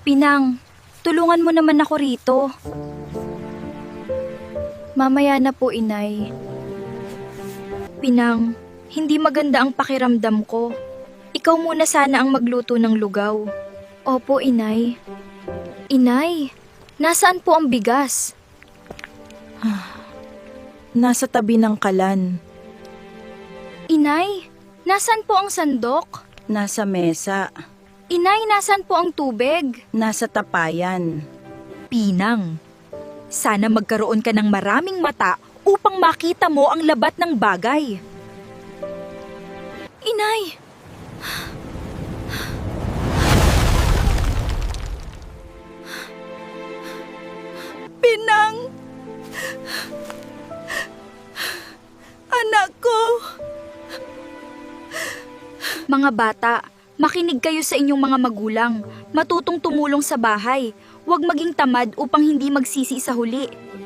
Pinang, tulungan mo naman ako rito. Mamaya na po, inay. Pinang, hindi maganda ang pakiramdam ko. Ikaw muna sana ang magluto ng lugaw. Opo, inay. Inay, nasaan po ang bigas? Nasa tabi ng kalan. Inay, nasaan po ang sandok? Nasa mesa. Inay, nasaan po ang tubig? Nasa tapayan. Pinang, sana magkaroon ka ng maraming mata upang makita mo ang labat ng bagay. Inay! Pinang! Anak ko! Mga bata, makinig kayo sa inyong mga magulang. Matutong tumulong sa bahay. Huwag maging tamad upang hindi magsisi sa huli.